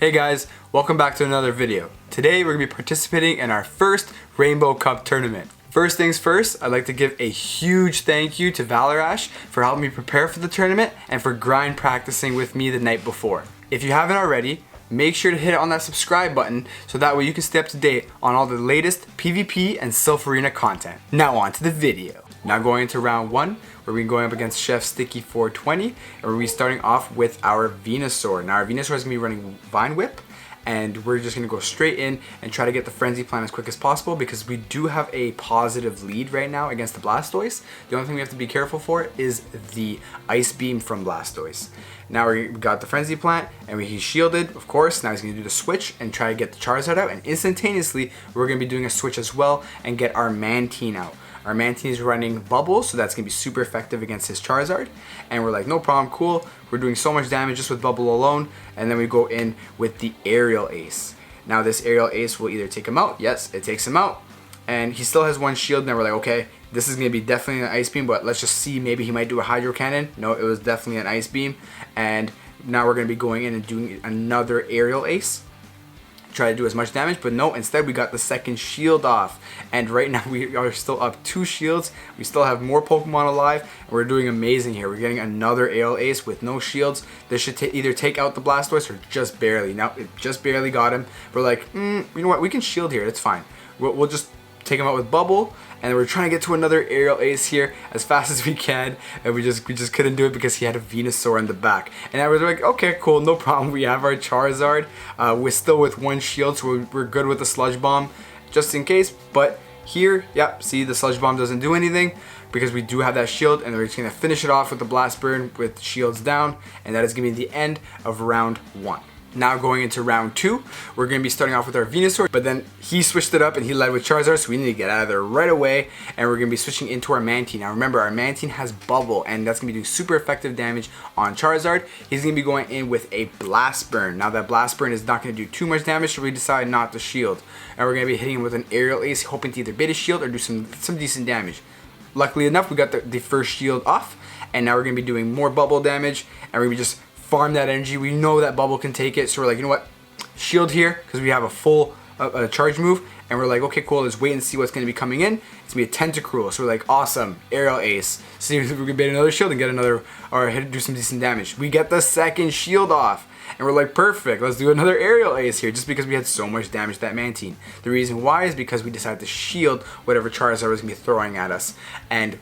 Hey guys, welcome back to another video. Today we're going to be participating in our first Rainbow Cup tournament. First things first, I'd like to give a huge thank you to Valerash for helping me prepare for the tournament and for grind practicing with me the night before. If you haven't already, make sure to hit on that subscribe button so that way you can stay up to date on all the latest PvP and Silph Arena content. Now on to the video. Now going into round 1, where we're going up against Chef Sticky 420, and we're going to be starting off with our Venusaur. Now our Venusaur is going to be running Vine Whip, and we're just going to go straight in and try to get the Frenzy Plant as quick as possible because we do have a positive lead right now against the Blastoise. The only thing we have to be careful for is the Ice Beam from Blastoise. Now we got the Frenzy Plant, and he's shielded, of course. Now he's going to do the switch and try to get the Charizard out, and instantaneously we're going to be doing a switch as well and get our Mantine out. Our Mantine is running Bubble, so that's going to be super effective against his Charizard. And we're like, no problem, cool. We're doing so much damage just with Bubble alone. And then we go in with the Aerial Ace. Now this Aerial Ace will either take him out. Yes, it takes him out. And he still has one shield, and we're like, okay, this is going to be definitely an Ice Beam, but let's just see, maybe he might do a Hydro Cannon. No, it was definitely an Ice Beam. And now we're going to be going in and doing another Aerial Ace. Try to do as much damage, but no, instead we got the second shield off, and right now we are still up 2 shields. We still have more Pokemon alive, and we're doing amazing here. We're getting another Aerial Ace with no shields. This should either take out the Blastoise or just barely. Now it just barely got him. We're like, you know what, we can shield here, it's fine. We'll just take him out with Bubble, and we're trying to get to another Aerial Ace here as fast as we can, and we just couldn't do it because he had a Venusaur in the back. And I was like, okay, cool, no problem. We have our Charizard. We're still with 1 shield, so we're good with the Sludge Bomb just in case. But here, yep, see, the Sludge Bomb doesn't do anything because we do have that shield, and we're just gonna finish it off with the Blast Burn with shields down, and that is gonna be the end of round 1. Now going into round 2, we're going to be starting off with our Venusaur, but then he switched it up and he led with Charizard, so we need to get out of there right away, and we're going to be switching into our Mantine. Now remember, our Mantine has Bubble, and that's going to be doing super effective damage on Charizard. He's going to be going in with a Blast Burn. Now that Blast Burn is not going to do too much damage, so we decide not to shield. And we're going to be hitting him with an Aerial Ace, hoping to either bait a shield or do some decent damage. Luckily enough, we got the first shield off, and now we're going to be doing more Bubble damage, and we're going to be just farm that energy. We know that Bubble can take it, so we're like, you know what, shield here because we have a full charge move, and we're like, okay, cool, let's wait and see what's going to be coming in. It's going to be a Tentacruel, so we're like, awesome, Aerial Ace. See if we can bait another shield and get another, or do some decent damage. We get the second shield off, and we're like, perfect, let's do another Aerial Ace here, just because we had so much damage to that Mantine. The reason why is because we decided to shield whatever Charizard was going to be throwing at us, and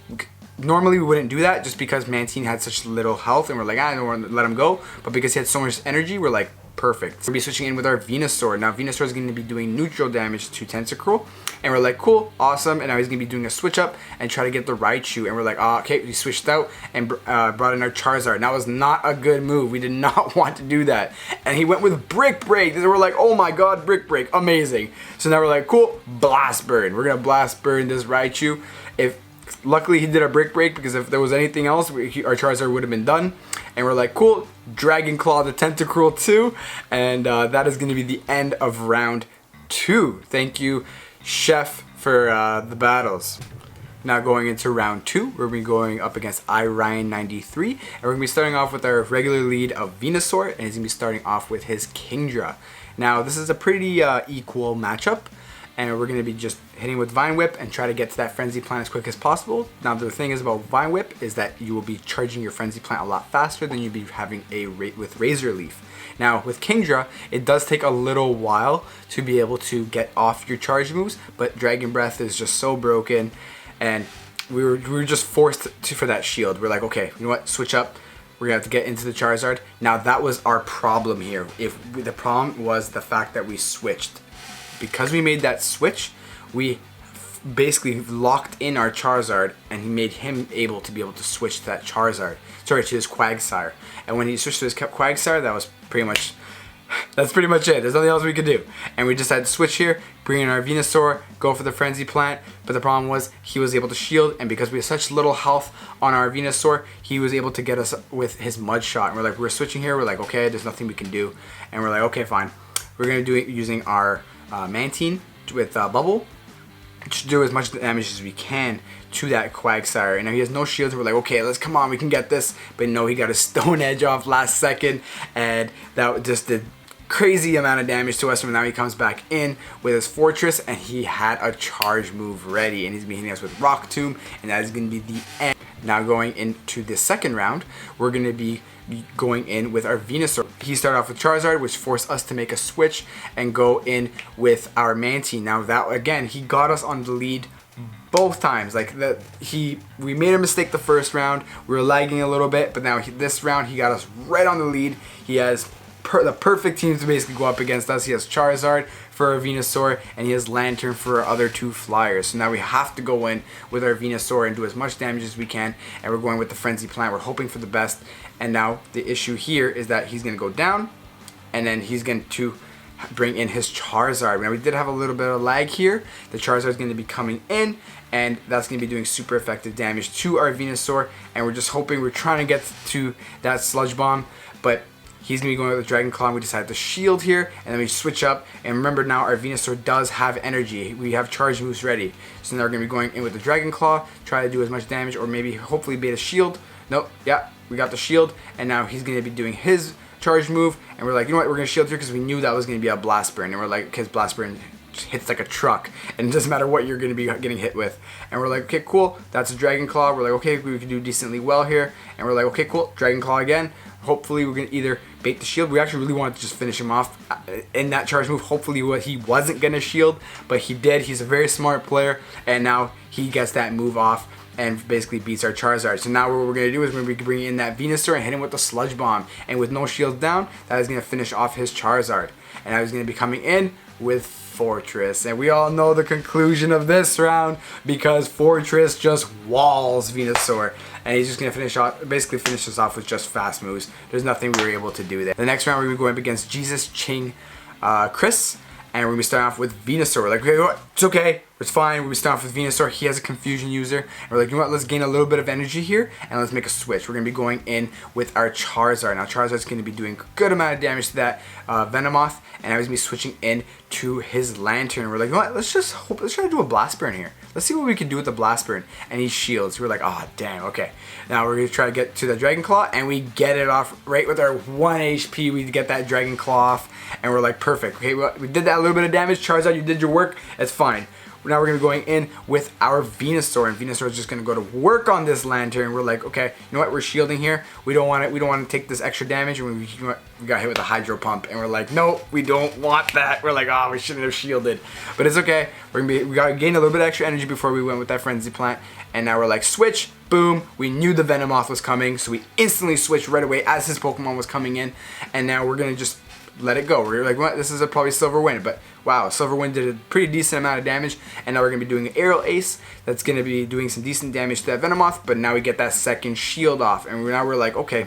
normally we wouldn't do that just because Mantine had such little health, and we're like, I don't want to let him go. But because he had so much energy, we're like, perfect. We'll be switching in with our Venusaur. Now Venusaur is going to be doing neutral damage to Tentacruel, and we're like, cool, awesome. And now he's going to be doing a switch up and try to get the Raichu, and we're like, oh, okay, we switched out and brought in our Charizard. That was not a good move. We did not want to do that. And he went with Brick Break. And we're like, oh my god, Brick Break, amazing. So now we're like, cool, Blast Burn. We're going to Blast Burn this Raichu. Luckily he did a Brick Break, because if there was anything else, our Charizard would have been done. And we're like, cool, Dragon Claw the Tentacruel too, and that is going to be the end of round 2. Thank you, Chef, for the battles. Now going into round 2, we're going to be going up against iRyan93, and we're going to be starting off with our regular lead of Venusaur, and he's going to be starting off with his Kingdra. Now this is a pretty equal matchup, and we're going to be just hitting with Vine Whip and try to get to that Frenzy Plant as quick as possible. Now the thing is about Vine Whip is that you will be charging your Frenzy Plant a lot faster than you'd be having with Razor Leaf. Now with Kingdra, it does take a little while to be able to get off your charge moves, but Dragon Breath is just so broken, and we were just forced for that shield. We're like, okay, you know what, switch up. We're going to have to get into the Charizard. Now that was our problem here. The problem was the fact that we switched. Because we made that switch, we basically locked in our Charizard, and he made him able to switch to that Charizard. Sorry, to his Quagsire. And when he switched to his Quagsire, that's pretty much it. There's nothing else we could do. And we just had to switch here, bring in our Venusaur, go for the Frenzy Plant. But the problem was he was able to shield, and because we had such little health on our Venusaur, he was able to get us with his Mud Shot. And we're like, we're switching here. We're like, okay, there's nothing we can do. And we're like, okay, fine. We're going to do it using our Mantine with Bubble to do as much damage as we can to that Quagsire. And now he has no shields. We're like, okay, come on, we can get this. But no, he got a Stone Edge off last second, and that just did crazy amount of damage to us, and now he comes back in with his Fortress, and he had a charge move ready, and he's gonna be hitting us with Rock Tomb, and that is gonna be the end. Now going into the second round, we're gonna be going in with our Venusaur. He started off with Charizard, which forced us to make a switch and go in with our Mantine. Now that, again, he got us on the lead both times. Like that, we made a mistake the first round, we were lagging a little bit, but now this round he got us right on the lead. He has the perfect team to basically go up against us. He has Charizard for our Venusaur, and he has Lantern for our other two flyers. So now we have to go in with our Venusaur and do as much damage as we can, and we're going with the Frenzy Plant. We're hoping for the best, and now the issue here is that he's going to go down, and then he's going to bring in his Charizard. Now we did have a little bit of lag here. The Charizard is going to be coming in, and that's going to be doing super effective damage to our Venusaur, and we're just hoping, we're trying to get to that Sludge Bomb, but he's going to be going with the Dragon Claw, and we decided to shield here, and then we switch up, and remember now our Venusaur does have energy. We have charge moves ready. So now we're going to be going in with the Dragon Claw, try to do as much damage, or maybe hopefully bait a shield. Nope, yeah, we got the shield, and now he's going to be doing his charge move, and we're like, you know what, we're going to shield here because we knew that was going to be a Blast Burn, and we're like, because Blast Burn hits like a truck, and it doesn't matter what you're going to be getting hit with. And we're like, okay, cool, that's a Dragon Claw. We're like, okay, we can do decently well here, and we're like, okay, cool, Dragon Claw again. Hopefully we're going to either bait the shield. We actually really wanted to just finish him off in that charge move. Hopefully he wasn't going to shield, but he did. He's a very smart player, and now he gets that move off and basically beats our Charizard. So now what we're going to do is we're going to bring in that Venusaur and hit him with the Sludge Bomb. And with no shields down, that is going to finish off his Charizard. And I was going to be coming in with Fortress. And we all know the conclusion of this round, because Fortress just walls Venusaur. And he's just going to basically finish us off with just fast moves. There's nothing we were able to do there. The next round we're going up against Jesus, Ching, Chris. And we're going to be starting off with Venusaur. We're like, okay, you know what? It's okay. It's fine. We're going to start off with Venusaur. He has a Confusion user. And we're like, you know what? Let's gain a little bit of energy here, and let's make a switch. We're going to be going in with our Charizard. Now, Charizard's going to be doing a good amount of damage to that Venomoth. And I was going to be switching in to his Lantern. We're like, you know what? Let's try to do a Blast Burn here. Let's see what we can do with the Blast Burn. And he shields. We're like, oh, damn, okay. Now we're going to try to get to the Dragon Claw, and we get it off right with our 1 HP. We get that Dragon Claw off, and we're like, perfect. Okay, we did that little bit of damage. Charizard, you did your work. It's fine. Now we're going to be going in with our Venusaur, and Venusaur is just going to go to work on this Lantern. We're like, okay, you know what? We're shielding here. We don't want to take this extra damage, and we got hit with a Hydro Pump, and we're like, no, we don't want that. We're like, oh, we shouldn't have shielded, but it's okay. We got to gain a little bit of extra energy before we went with that Frenzy Plant, and now we're like, switch, boom. We knew the Venomoth was coming, so we instantly switched right away as his Pokemon was coming in, and now we're going to just let it go. We're like, what? This is probably Silver Wind, but wow, Silver Wind did a pretty decent amount of damage, and now we're going to be doing an Aerial Ace that's going to be doing some decent damage to that Venomoth, but now we get that second shield off, and now we're like, okay,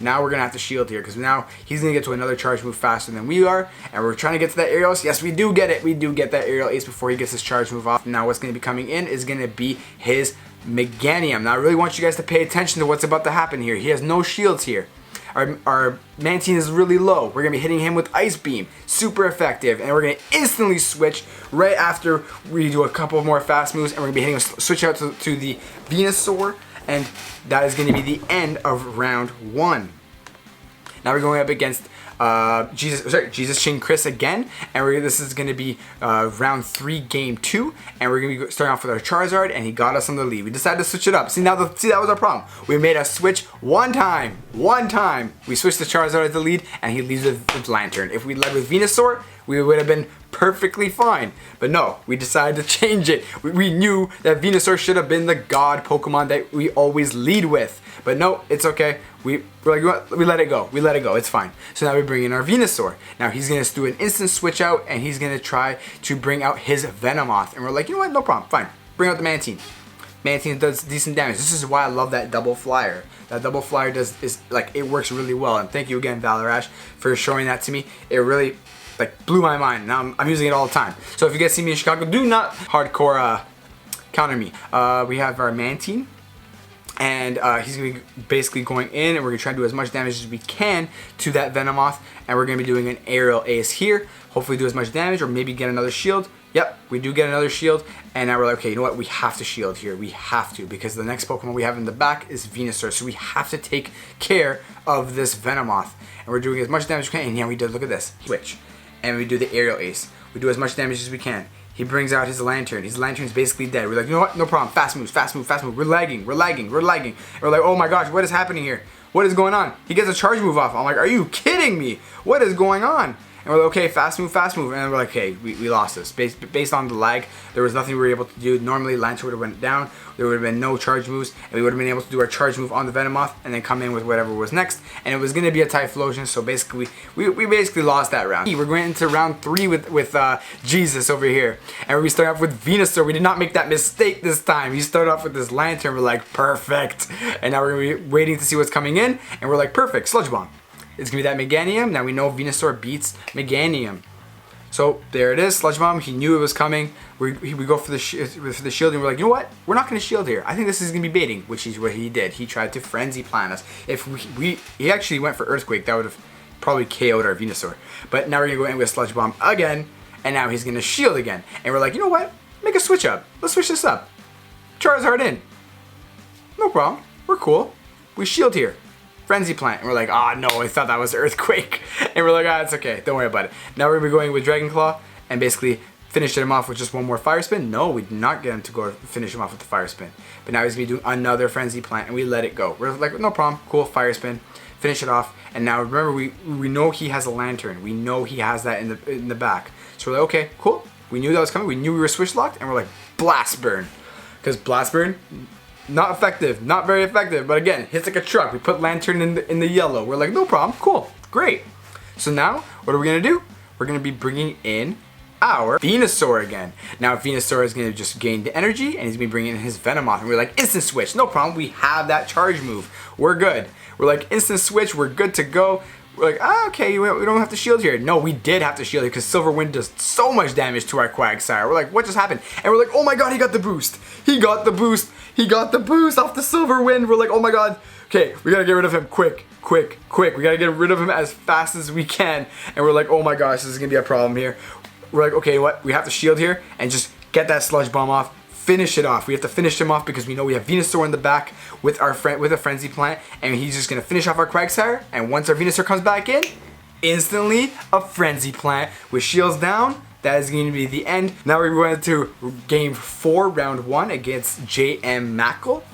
now we're going to have to shield here, because now he's going to get to another charge move faster than we are, and we're trying to get to that Aerial Ace. Yes, we do get it. We do get that Aerial Ace before he gets his charge move off. Now what's going to be coming in is going to be his Meganium. Now I really want you guys to pay attention to what's about to happen here. He has no shields here. Our Mantine is really low. We're going to be hitting him with Ice Beam. Super effective. And we're going to instantly switch right after we do a couple more fast moves. And we're going to be hitting a switch out to the Venusaur. And that is going to be the end of round 1. Now we're going up against Jesus Ching Chris again, and this is going to be round 3, game 2, and we're going to be starting off with our Charizard, and he got us on the lead. We decided to switch it up. See, that was our problem. We made a switch one time. We switched the Charizard at the lead, and he leads with Lantern. If we led with Venusaur, we would have been perfectly fine. But no, we decided to change it. We knew that Venusaur should have been the god Pokemon that we always lead with. But no, it's okay. We let it go. It's fine. So now we bring in our Venusaur. Now he's going to do an instant switch out, and he's going to try to bring out his Venomoth. And we're like, you know what? No problem. Fine. Bring out the Mantine. Mantine does decent damage. This is why I love that double flyer. That double flyer it works really well. And thank you again, Valerash, for showing that to me. It really blew my mind. Now I'm using it all the time. So if you guys see me in Chicago, do not hardcore counter me. We have our Mantine. And he's going to be basically going in, and we're going to try to do as much damage as we can to that Venomoth. And we're going to be doing an aerial ace here. Hopefully do as much damage, or maybe get another shield. Yep, we do get another shield. And now we're like, okay, you know what? We have to shield here. We have to, because the next Pokemon we have in the back is Venusaur. So we have to take care of this Venomoth. And we're doing as much damage as we can. And yeah, we did. Look at this. Switch. And we do the aerial ace. We do as much damage as we can. He brings out his lantern. His lantern's basically dead. We're like, you know what? No problem. Fast moves, fast move, fast move. We're lagging, we're lagging, we're lagging. And we're like, oh my gosh, what is happening here? What is going on? He gets a charge move off. I'm like, are you kidding me? What is going on? And we're like, okay, fast move, fast move. And we're like, okay, we lost this. Based on the lag, there was nothing we were able to do. Normally, Lantern would have went down. There would have been no charge moves. And we would have been able to do our charge move on the Venomoth and then come in with whatever was next. And it was going to be a Typhlosion. So basically, we basically lost that round. We're going into round 3 with Jesus over here. And we start off with Venusaur. We did not make that mistake this time. He started off with this Lantern. We're like, perfect. And now we're going to be waiting to see what's coming in. And we're like, perfect. Sludge Bomb. It's going to be that Meganium. Now we know Venusaur beats Meganium. So there it is, Sludge Bomb. He knew it was coming. We go for the shield, and we're like, you know what? We're not going to shield here. I think this is going to be baiting, which is what he did. He tried to Frenzy Plant us. If he actually went for Earthquake, that would have probably KO'd our Venusaur. But now we're going to go in with Sludge Bomb again, and now he's going to shield again. And we're like, you know what? Make a switch up. Let's switch this up. Charizard in. No problem. We're cool. We shield here. Frenzy Plant. And we're like, oh no, I thought that was Earthquake. And we're like, ah, it's okay. Don't worry about it. Now we're going to be going with Dragon Claw and basically finish him off with just one more Fire Spin. No, we did not get him to go finish him off with the Fire Spin. But now he's going to be doing another Frenzy Plant, and we let it go. We're like, no problem. Cool, Fire Spin. Finish it off. And now remember, we know he has a Lantern. We know he has that in the back. So we're like, okay, cool. We knew that was coming. We knew we were switch locked, and we're like, Blast Burn. Because Blast Burn, not effective, not very effective, but again, hits like a truck. We put Lantern in the yellow. We're like, no problem, cool, great. So now, what are we gonna do? We're gonna be bringing in our Venusaur again. Now Venusaur is gonna just gain the energy, and he's gonna be bringing in his Venomoth, and we're like, instant switch, no problem. We have that charge move. We're good. We're like, instant switch. We're good to go. We're like, ah, okay, we don't have to shield here. No, we did have to shield here because Silver Wind does so much damage to our Quagsire. We're like, what just happened? And we're like, oh my god, he got the boost. He got the boost. He got the boost off the Silver Wind. We're like, oh my god. Okay, we gotta get rid of him quick, quick, quick. We gotta get rid of him as fast as we can. And we're like, oh my gosh, this is gonna be a problem here. We're like, okay, what? We have to shield here and just get that Sludge Bomb off. Finish it off. We have to finish him off because we know we have Venusaur in the back with a Frenzy Plant, and he's just gonna finish off our Quagsire. And once our Venusaur comes back in, instantly a Frenzy Plant with shields down. That is going to be the end. Now we're going to game 4, round 1 against JM Mackle.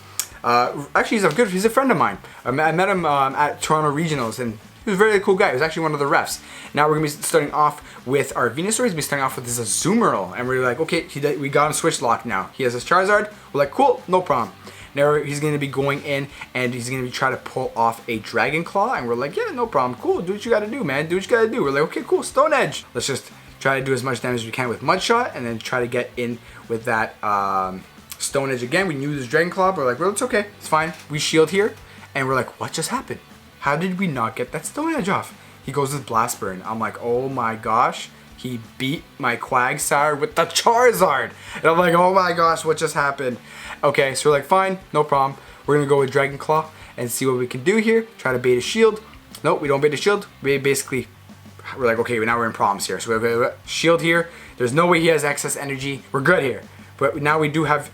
Actually, he's a friend of mine. I met him at Toronto Regionals, and he was a very cool guy. He was actually one of the refs. Now we're going to be starting off with our Venusaur. He's going to be starting off with this Azumarill. And we're like, okay, we got him switch locked now. He has his Charizard. We're like, cool, no problem. Now he's going to be going in, and he's going to be trying to pull off a Dragon Claw. And we're like, yeah, no problem. Cool, do what you got to do, man. Do what you got to do. We're like, okay, cool, Stone Edge. Let's just try to do as much damage as we can with Mud Shot, and then try to get in with that Stone Edge again. We knew this Dragon Claw, but we're like, well, it's okay. It's fine. We shield here, and we're like, what just happened? How did we not get that Stone Edge off? He goes with Blast Burn. I'm like, oh my gosh. He beat my Quagsire with the Charizard. And I'm like, oh my gosh, what just happened? Okay, so we're like, fine, no problem. We're going to go with Dragon Claw and see what we can do here. Try to bait a shield. Nope, we don't bait a shield. We're like, okay, now we're in problems here. So we're going to shield here. There's no way he has excess energy. We're good here. But now we do have,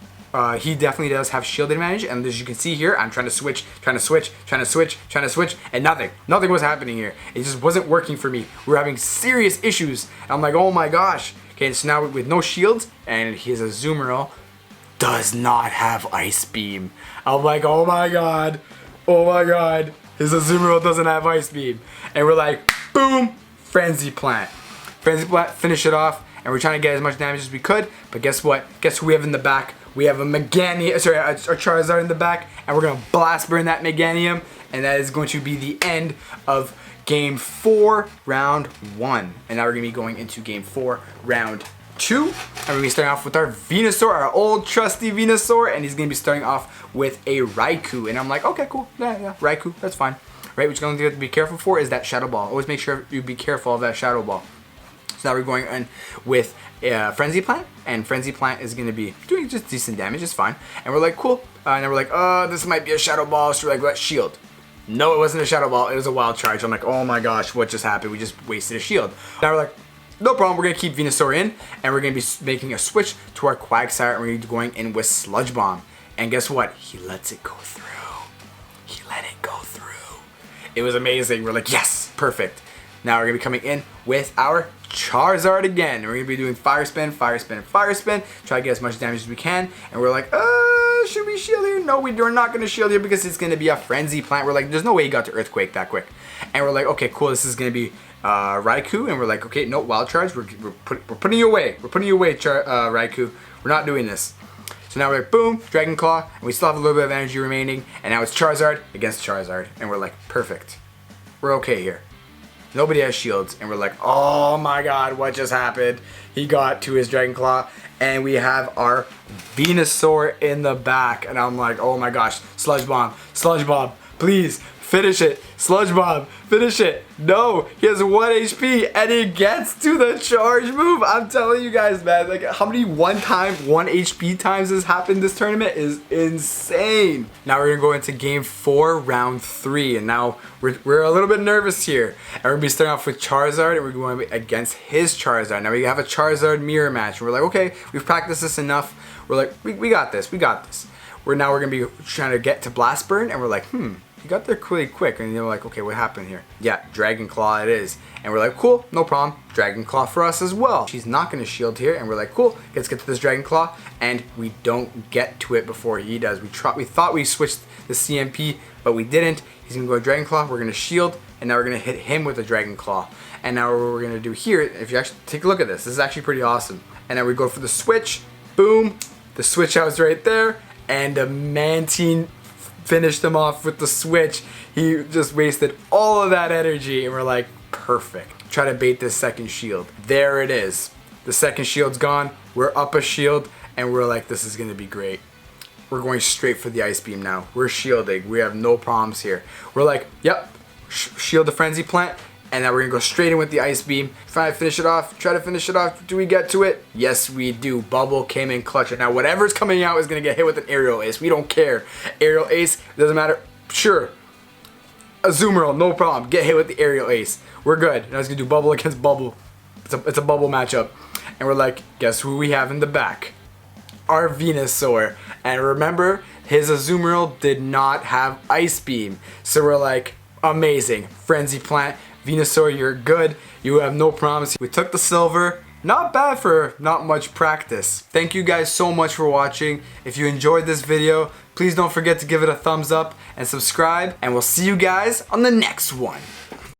he definitely does have shield advantage. And as you can see here, I'm trying to switch, and nothing was happening here. It just wasn't working for me. We were having serious issues. And I'm like, oh my gosh. Okay, so now with no shields, and his Azumarill does not have Ice Beam. I'm like, oh my god. His Azumarill doesn't have Ice Beam. And we're like, boom, Frenzy Plant. Frenzy Plant, finish it off. And we're trying to get as much damage as we could. But guess what? Guess who we have in the back? We have a Charizard in the back. And we're going to Blast Burn that Meganium. And that is going to be the end of Game 4, Round 1. And now we're going to be going into Game 4, Round 2. And we're going to be starting off with our Venusaur, our old trusty Venusaur. And he's going to be starting off with a Raikou. And I'm like, okay, cool. Yeah, Raikou, that's fine. Right, what you're going to have to be careful for is that Shadow Ball. Always make sure you be careful of that Shadow Ball. So now we're going in with Frenzy Plant, and Frenzy Plant is going to be doing just decent damage, it's fine. And we're like, cool. And then we're like, this might be a Shadow Ball, so we're like, let's shield. No, it wasn't a Shadow Ball, it was a Wild Charge. I'm like, oh my gosh, what just happened? We just wasted a shield. Now we're like, no problem, we're going to keep Venusaur in, and we're going to be making a switch to our Quagsire, and we're going to be going in with Sludge Bomb. And guess what? He lets it go through. He let it go through. It was amazing. We're like, yes, perfect. Now we're going to be coming in with our Charizard again. We're going to be doing Fire Spin, Fire Spin, Fire Spin. Try to get as much damage as we can. And we're like, should we shield here? No, we're not going to shield here because it's going to be a Frenzy Plant. We're like, there's no way he got to Earthquake that quick. And we're like, okay, cool. This is going to be Raikou. And we're like, okay, no, Wild Charge. We're putting you away. We're putting you away, Raikou. We're not doing this. So now we're like, boom, Dragon Claw, and we still have a little bit of energy remaining, and now it's Charizard against Charizard, and we're like, perfect. We're okay here. Nobody has shields, and we're like, oh my god, what just happened? He got to his Dragon Claw, and we have our Venusaur in the back, and I'm like, oh my gosh, Sludge Bomb, please, finish it, Sludge Bomb, finish it. No, he has 1 HP, and he gets to the charge move. I'm telling you guys, man, like how many 1 HP times this happened this tournament is insane. Now we're gonna go into game 4, round 3, and now we're a little bit nervous here. And we're gonna be starting off with Charizard, and we're going against his Charizard. Now we have a Charizard mirror match, and we're like, okay, we've practiced this enough. We're like, we got this, we got this. Now we're gonna be trying to get to Blast Burn, and we're like, he got there really quick, and you're like, okay, what happened here? Yeah, Dragon Claw it is. And we're like, cool, no problem. Dragon Claw for us as well. She's not going to shield here, and we're like, cool, let's get to this Dragon Claw. And we don't get to it before he does. We thought we switched the CMP, but we didn't. He's going to go Dragon Claw, we're going to shield, and now we're going to hit him with a Dragon Claw. And now what we're going to do here, if you actually take a look at this is actually pretty awesome. And then we go for the switch, boom, the switch out's right there, and the Mantine finished him off with the switch. He just wasted all of that energy, and we're like, perfect. Try to bait this second shield. There it is. The second shield's gone. We're up a shield, and we're like, this is gonna be great. We're going straight for the Ice Beam now. We're shielding. We have no problems here. We're like, yep, shield the Frenzy Plant, and now we're gonna go straight in with the Ice Beam. Try to finish it off. Do we get to it? Yes, we do. Bubble came in clutch. Now whatever's coming out is gonna get hit with an Aerial Ace. We don't care. Aerial Ace, doesn't matter. Sure. Azumarill, no problem. Get hit with the Aerial Ace. We're good. Now it's gonna do Bubble against Bubble. It's a Bubble matchup. And we're like, guess who we have in the back? Our Venusaur. And remember, his Azumarill did not have Ice Beam. So we're like, amazing. Frenzy Plant. Venusaur, you're good. You have no problems. We took the silver. Not bad for not much practice. Thank you guys so much for watching. If you enjoyed this video, please don't forget to give it a thumbs up and subscribe. And we'll see you guys on the next one.